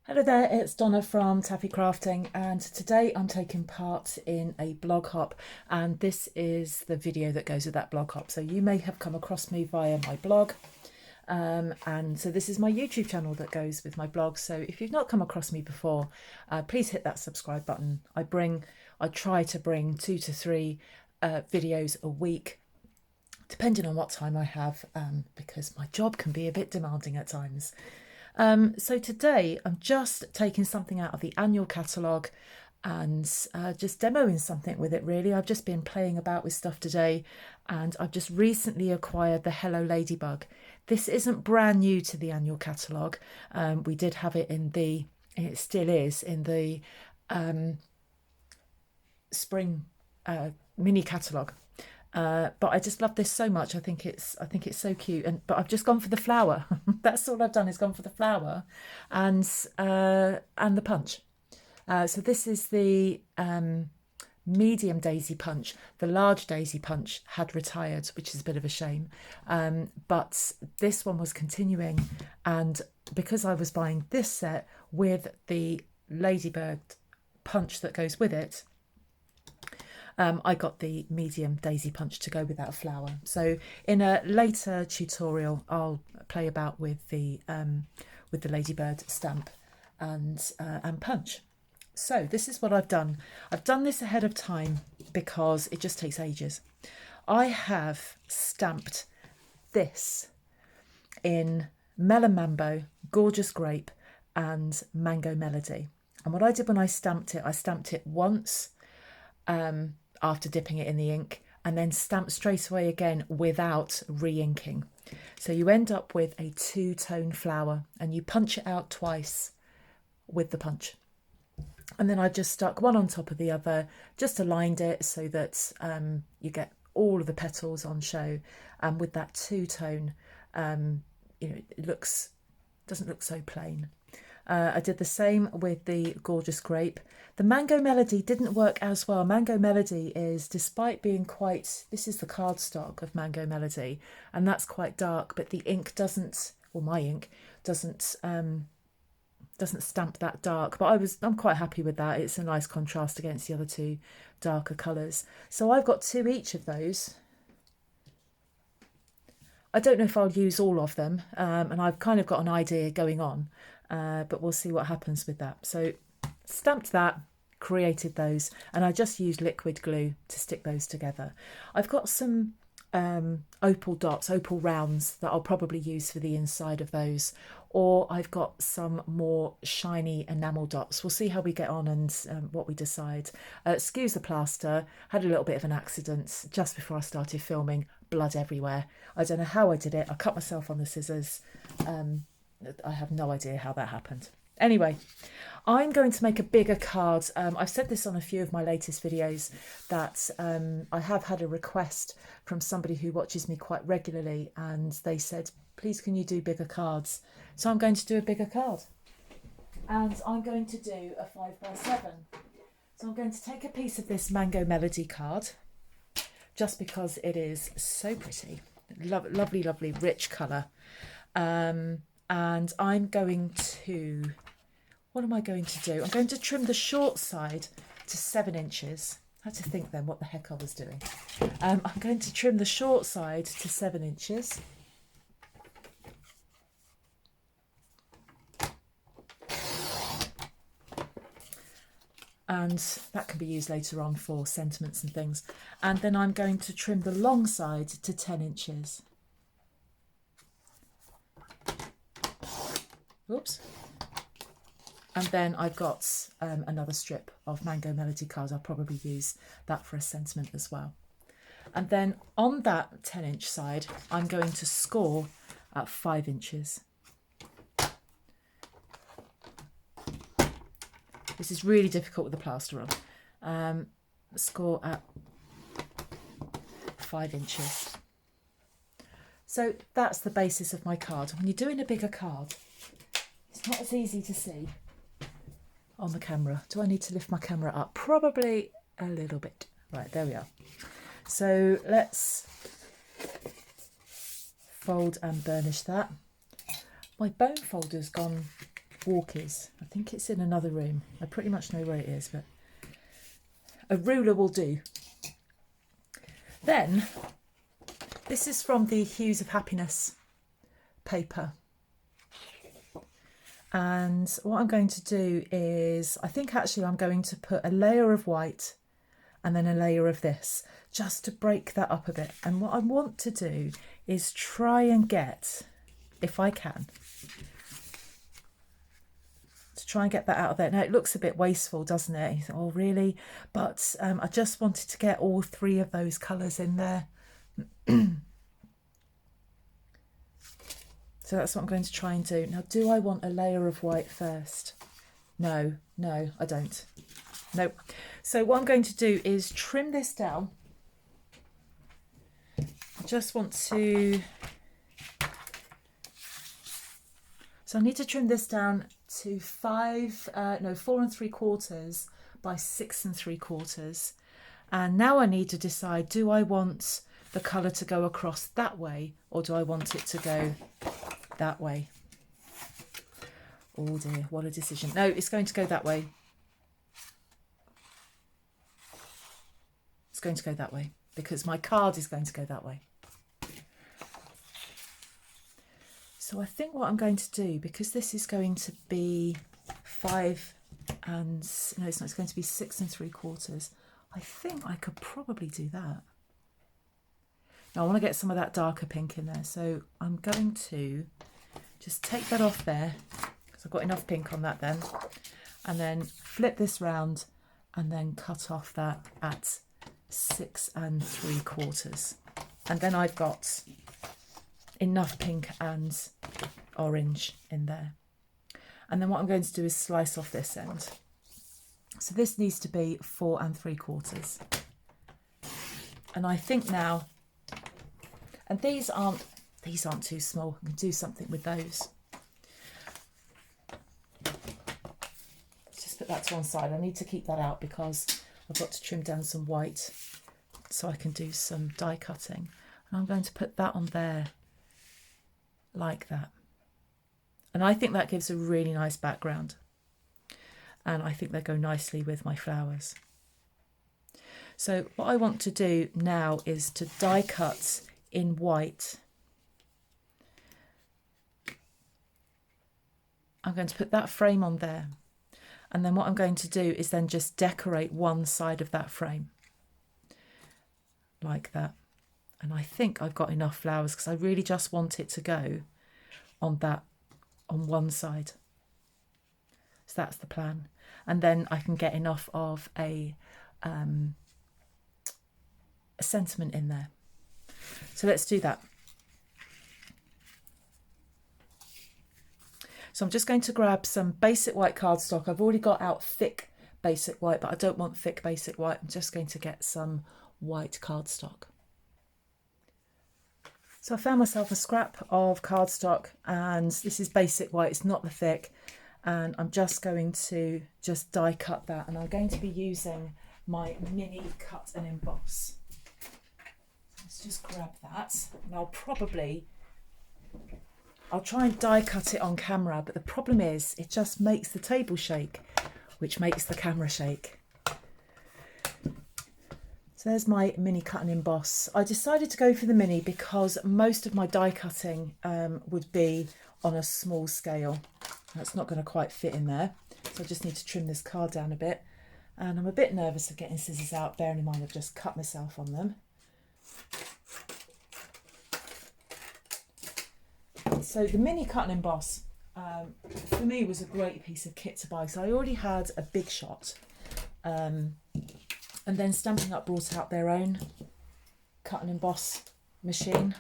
Hello there, it's Donna from Taffy Crafting, and today I'm taking part in a blog hop, and this is the video that goes with that blog hop. So you may have come across me via my blog, and so this is my YouTube channel that goes with my blog. So if you've not come across me before, please hit that subscribe button. I try to bring 2 to 3 videos a week, depending on what time I have, because my job can be a bit demanding at times. So today I'm just taking something out of the annual catalogue and just demoing something with it really. I've just been playing about with stuff today, and I've just recently acquired the Hello Ladybug. This isn't brand new to the annual catalogue. We did have it it still is, in the spring mini catalogue. But I just love this so much. I think it's so cute. But I've just gone for the flower. That's all I've done, is gone for the flower and the punch. So this is the medium daisy punch. The large daisy punch had retired, which is a bit of a shame. But this one was continuing, and because I was buying this set with the Ladybug punch that goes with it, I got the medium daisy punch to go with that flower. So in a later tutorial, I'll play about with the ladybird stamp and punch. So this is what I've done. I've done this ahead of time because it just takes ages. I have stamped this in Melon Mambo, Gorgeous Grape and Mango Melody. And what I did when I stamped it once, after dipping it in the ink, and then stamp straight away again without re-inking. So you end up with a two-tone flower, and you punch it out twice with the punch. And then I just stuck one on top of the other, just aligned it so that you get all of the petals on show. And with that two-tone, it doesn't look so plain. I did the same with the Gorgeous Grape. The Mango Melody didn't work as well. Mango Melody is, despite being this is the cardstock of Mango Melody, and that's quite dark, but the ink doesn't, or my ink doesn't stamp that dark. But I'm quite happy with that. It's a nice contrast against the other two darker colours. So I've got 2 each of those. I don't know if I'll use all of them, and I've kind of got an idea going on. But we'll see what happens with that. So stamped that, created those, and I just used liquid glue to stick those together. I've got some opal dots, opal rounds that I'll probably use for the inside of those, or I've got some more shiny enamel dots. We'll see how we get on and what we decide. Excuse the plaster, had a little bit of an accident just before I started filming, blood everywhere. I don't know how I did it. I cut myself on the scissors. I have no idea how that happened. Anyway, I'm going to make a bigger card. I've said this on a few of my latest videos that I have had a request from somebody who watches me quite regularly, and they said, please can you do bigger cards? So I'm going to do a bigger card, and I'm going to do a 5x7. So I'm going to take a piece of this Mango Melody card just because it is so pretty. Lovely, lovely, rich colour. And I'm going to, what am I going to do? I'm going to trim the short side to 7 inches. I had to think then what the heck I was doing. I'm going to trim the short side to 7 inches. And that can be used later on for sentiments and things. And then I'm going to trim the long side to 10 inches. Oops. And then I've got another strip of Mango Melody card. I'll probably use that for a sentiment as well. And then on that 10-inch side, I'm going to score at 5 inches. This is really difficult with the plaster on. Score at 5 inches. So that's the basis of my card. When you're doing a bigger card, it's not as easy to see on the camera. Do I need to lift my camera up? Probably a little bit. Right, there we are. So let's fold and burnish that. My bone folder's gone walk is. I think it's in another room. I pretty much know where it is, but a ruler will do. Then, this is from the Hues of Happiness paper. And what I'm going to do is, I think actually I'm going to put a layer of white and then a layer of this, just to break that up a bit. And what I want to do is try and get, if I can, to try and get that out of there. Now it looks a bit wasteful, doesn't it? You think, oh really? But I just wanted to get all three of those colours in there. So that's what I'm going to try and do. Now, do I want a layer of white first? No, I don't. Nope. So what I'm going to do is trim this down. I just want to... So I need to trim this down to 4 3/4 by 6 3/4. And now I need to decide, do I want the colour to go across that way or do I want it to go that way? Oh dear, what a decision. No, it's going to go that way. It's going to go that way because my card is going to go that way. So I think what I'm going to do, because this is going to be 5 and, no it's not, it's going to be 6 3/4. I think I could probably do that. Now I want to get some of that darker pink in there, so I'm going to just take that off there because I've got enough pink on that then, and then flip this round and then cut off that at 6 3/4. And then I've got enough pink and orange in there. And then what I'm going to do is slice off this end. So this needs to be 4 3/4. And I think now, and these aren't too small. I can do something with those. Let's just put that to one side. I need to keep that out because I've got to trim down some white so I can do some die cutting. And I'm going to put that on there like that. And I think that gives a really nice background. And I think they go nicely with my flowers. So what I want to do now is to die cut in white. I'm going to put that frame on there. And then what I'm going to do is then just decorate one side of that frame. Like that. And I think I've got enough flowers because I really just want it to go on one side. So that's the plan. And then I can get enough of a sentiment in there. So let's do that. So I'm just going to grab some basic white cardstock. I've already got out thick basic white, but I don't want thick basic white. I'm just going to get some white cardstock. So I found myself a scrap of cardstock, and this is basic white, it's not the thick. And I'm just going to die cut that, and I'm going to be using my mini cut and emboss. Let's just grab that, and I'll try and die cut it on camera, but the problem is it just makes the table shake, which makes the camera shake. So there's my mini cut and emboss. I decided to go for the mini because most of my die cutting would be on a small scale. That's not going to quite fit in there. So I just need to trim this card down a bit. And I'm a bit nervous of getting scissors out, bearing in mind I've just cut myself on them. So the mini cut and emboss for me was a great piece of kit to buy. So I already had a big shot. And then Stampin' Up brought out their own cut and emboss machine.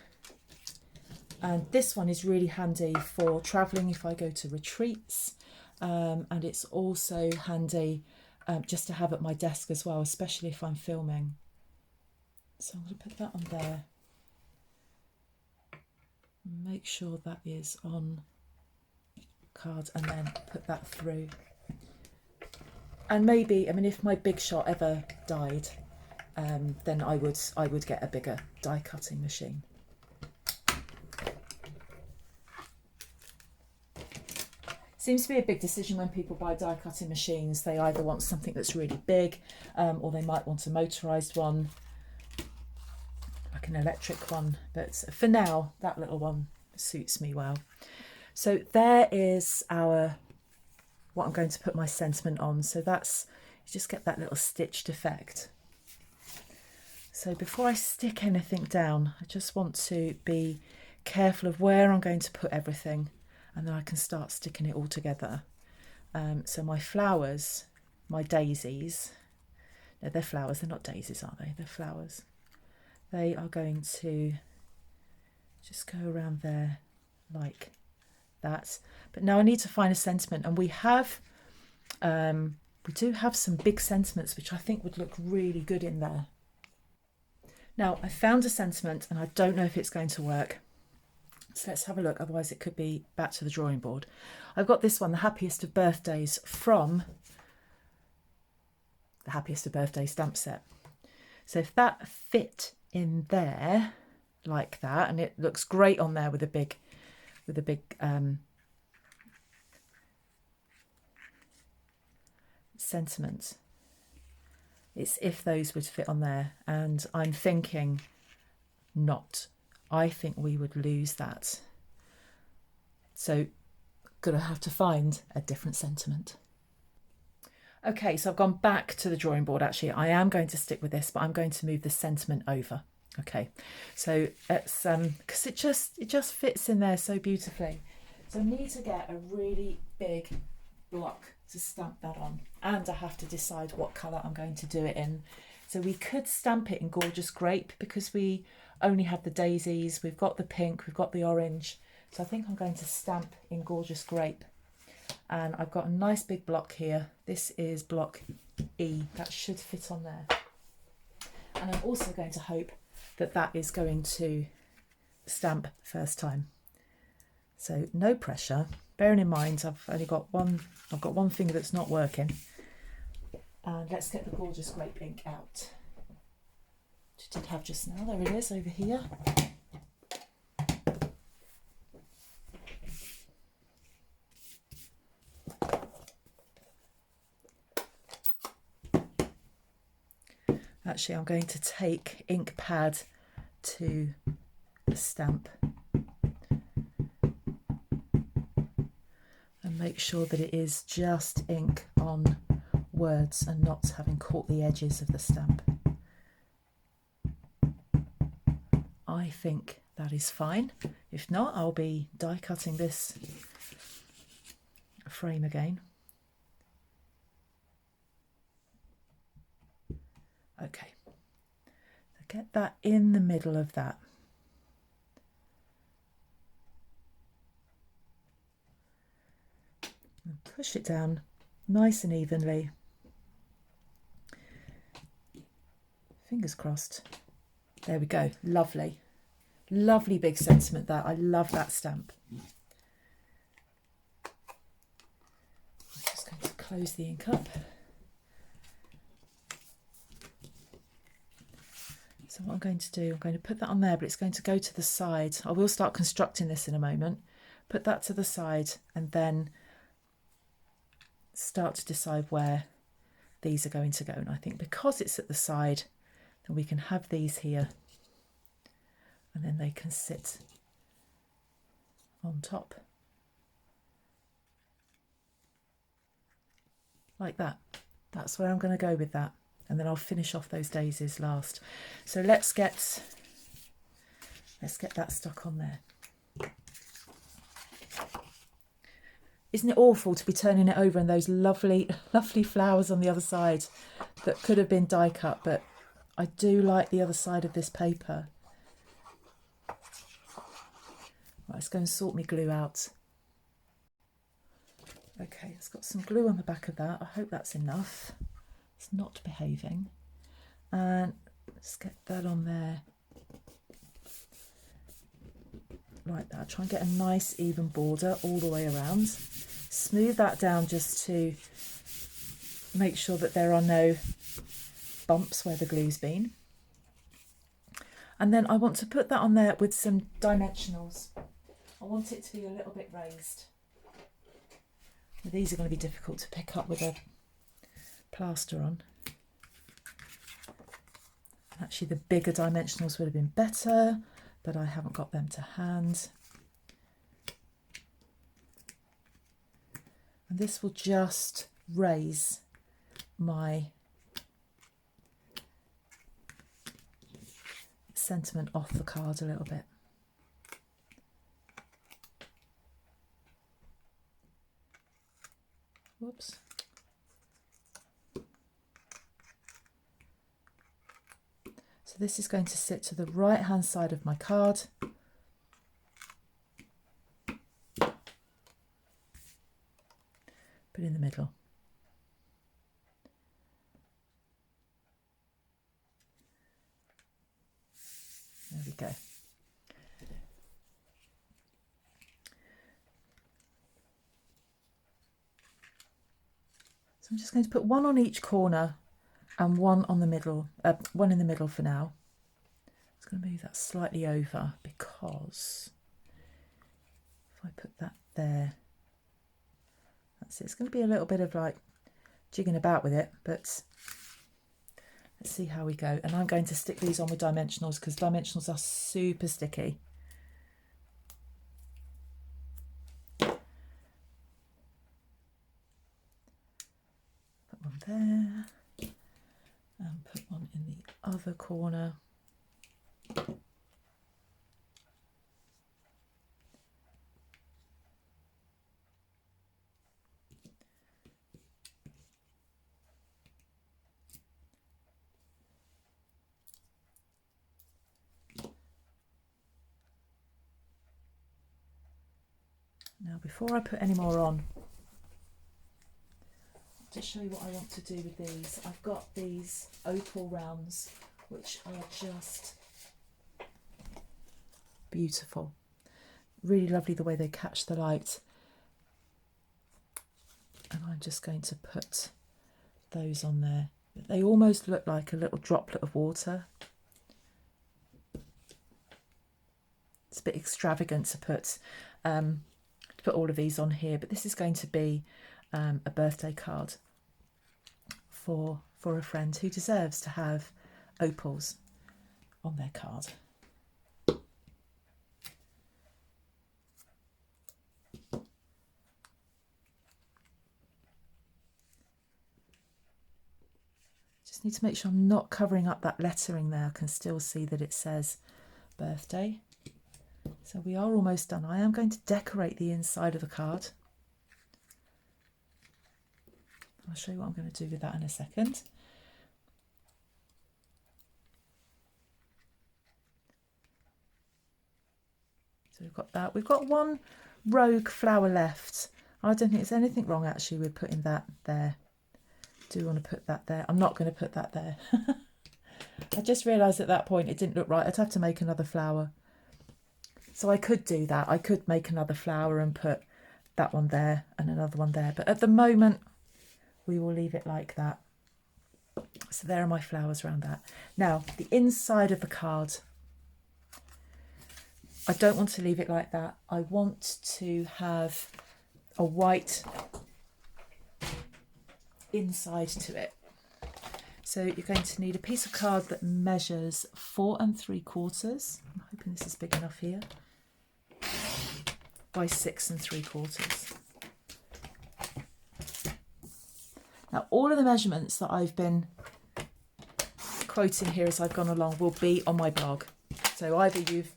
And this one is really handy for travelling if I go to retreats. And it's also handy just to have at my desk as well, especially if I'm filming. So I'm going to put that on there. Make sure that is on card and then put that through. And maybe, I mean, if my big shot ever died, then I would get a bigger die cutting machine. Seems to be a big decision when people buy die cutting machines. They either want something that's really big, or they might want a motorised one, like an electric one. But for now, that little one suits me well. So there is what I'm going to put my sentiment on. So that's, you just get that little stitched effect. So before I stick anything down, I just want to be careful of where I'm going to put everything, and then I can start sticking it all together. So my flowers, my daisies, no, they're flowers, they're not daisies, are they? They're flowers. They are going to just go around there like that. But now I need to find a sentiment, and we do have some big sentiments which I think would look really good in there. Now I found a sentiment and I don't know if it's going to work. So let's have a look, otherwise it could be back to the drawing board. I've got this one, The Happiest of Birthdays, from the Happiest of Birthdays stamp set. So if that fit in there like that, and it looks great on there with a big sentiment. It's if those would fit on there, and I'm thinking not. I think we would lose that. So gonna have to find a different sentiment. Okay, so I've gone back to the drawing board. Actually, I am going to stick with this, but I'm going to move the sentiment over. Okay, so it's because it just fits in there so beautifully. So I need to get a really big block to stamp that on, and I have to decide what colour I'm going to do it in. So we could stamp it in Gorgeous Grape because we only have the daisies, we've got the pink, we've got the orange. So I think I'm going to stamp in Gorgeous Grape. And I've got a nice big block here. This is block E, that should fit on there. And I'm also going to hope that that is going to stamp first time. So no pressure. Bearing in mind I've got one finger that's not working. And let's get the Gorgeous Grape ink out, which I did have just now. There it is over here. Actually, I'm going to take ink pad to the stamp and make sure that it is just ink on words and not having caught the edges of the stamp. I think that is fine. If not, I'll be die cutting this frame again. Okay, so get that in the middle of that. And push it down nice and evenly. Fingers crossed. There we go. Lovely. Lovely big sentiment there. I love that stamp. I'm just going to close the ink up. So what I'm going to do, I'm going to put that on there, but it's going to go to the side. I will start constructing this in a moment. Put that to the side and then start to decide where these are going to go. And I think because it's at the side, then we can have these here and then they can sit on top. Like that. That's where I'm going to go with that. And then I'll finish off those daisies last. So let's get that stuck on there. Isn't it awful to be turning it over and those lovely, lovely flowers on the other side that could have been die cut, but I do like the other side of this paper. Right, let's go and sort my glue out. Okay, it's got some glue on the back of that. I hope that's enough. It's not behaving. And let's get that on there. Like that. Try and get a nice even border all the way around. Smooth that down just to make sure that there are no bumps where the glue's been. And then I want to put that on there with some dimensionals. I want it to be a little bit raised. these are going to be difficult to pick up with a plaster on. Actually, the bigger dimensionals would have been better, but I haven't got them to hand. And this will just raise my sentiment off the card a little bit. Whoops. So this is going to sit to the right hand side of my card. But in the middle. There we go. So I'm just going to put one on each corner and one on the middle, one in the middle for now. I'm just going to move that slightly over because if I put that there, that's it. It's going to be a little bit of like jigging about with it, but let's see how we go. And I'm going to stick these on with dimensionals because dimensionals are super sticky. Put one there and put one in the other corner. Now, before I put any more on, I'll just show you what I want to do with these. I've got these opal rounds, which are just beautiful. Really lovely the way they catch the light. And I'm just going to put those on there. They almost look like a little droplet of water. It's a bit extravagant to put all of these on here, but this is going to be a birthday card for a friend who deserves to have opals on their card. Just need to make sure I'm not covering up that lettering there. I can still see that it says birthday. So we are almost done. I am going to decorate the inside of the card. I'll show you what I'm going to do with that in a second. So we've got that. We've got one rogue flower left. I don't think there's anything wrong actually with putting that there. Do want to put that there. I'm not going to put that there. I just realised at that point it didn't look right. I'd have to make another flower. So I could do that. I could make another flower and put that one there and another one there. But at the moment, we will leave it like that. So there are my flowers around that. Now, the inside of the card, I don't want to leave it like that. I want to have a white inside to it. So you're going to need a piece of card that measures 4 3/4. I'm hoping this is big enough here. By 6 3/4. Now all of the measurements that I've been quoting here as I've gone along will be on my blog. So either you've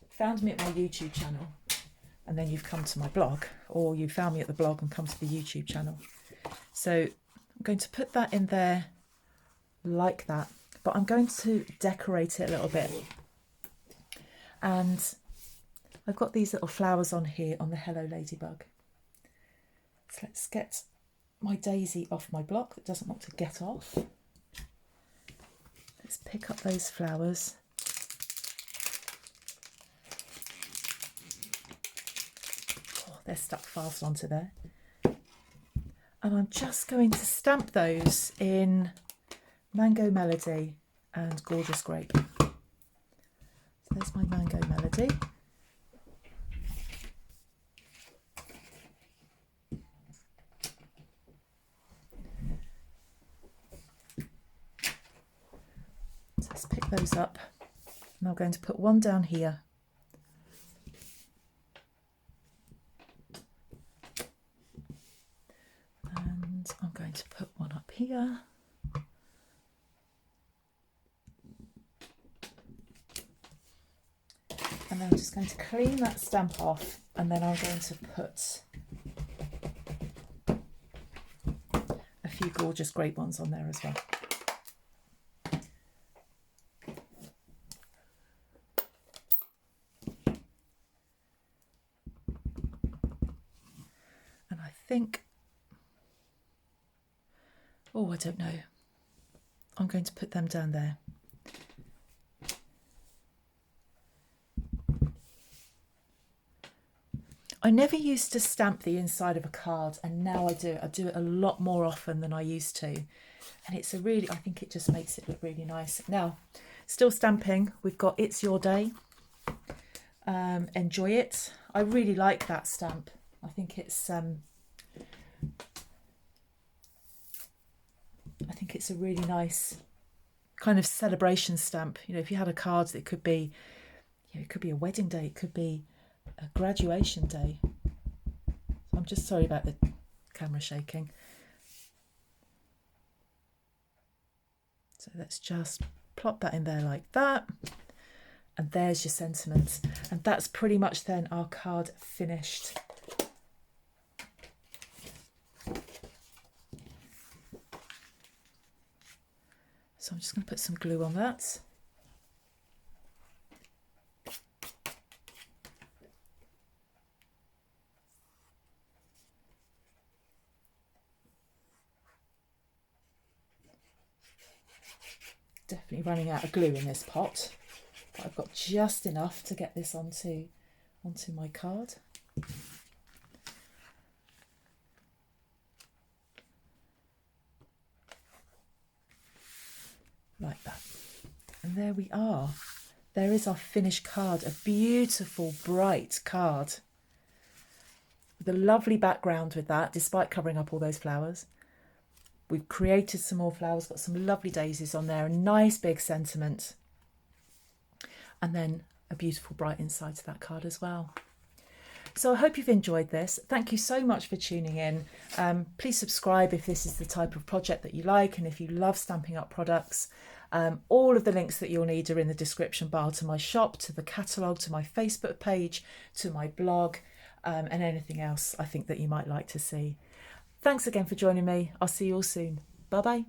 found me at my YouTube channel and then you've come to my blog, or you found me at the blog and come to the YouTube channel. So I'm going to put that in there like that, but I'm going to decorate it a little bit. And I've got these little flowers on here on the Hello Ladybug. So let's get my daisy off my block that doesn't want to get off. Let's pick up those flowers. Oh, they're stuck fast onto there. And I'm just going to stamp those in Mango Melody and Gorgeous Grape. So there's my Mango Melody. those up. And I'm going to put one down here. And I'm going to put one up here. And then I'm just going to clean that stamp off, and then I'm going to put a few gorgeous grape ones on there as well. And I think, oh, I don't know, I'm going to put them down there. I never used to stamp the inside of a card, and now I do. I do it a lot more often than I used to. And it's a really, I think it just makes it look really nice. Now, still stamping, we've got It's Your Day. Enjoy It. I really like that stamp. I think it's a really nice kind of celebration stamp. You know, if you had a card that could be, you know, it could be a wedding day, it could be a graduation day. I'm just sorry about the camera shaking. So let's just plop that in there like that. And there's your sentiment. And that's pretty much then our card finished. So I'm just going to put some glue on that. Definitely running out of glue in this pot, but I've got just enough to get this onto my card. Like that. And there we are. There is our finished card, a beautiful bright card with a lovely background with that, despite covering up all those flowers. We've created some more flowers, got some lovely daisies on there, a nice big sentiment, and then a beautiful bright inside to that card as well. So I hope you've enjoyed this. Thank you so much for tuning in. Please subscribe if this is the type of project that you like, and if you love Stampin' Up products. All of the links that you'll need are in the description bar to my shop, to the catalogue, to my Facebook page, to my blog, and anything else I think that you might like to see. Thanks again for joining me. I'll see you all soon. Bye-bye.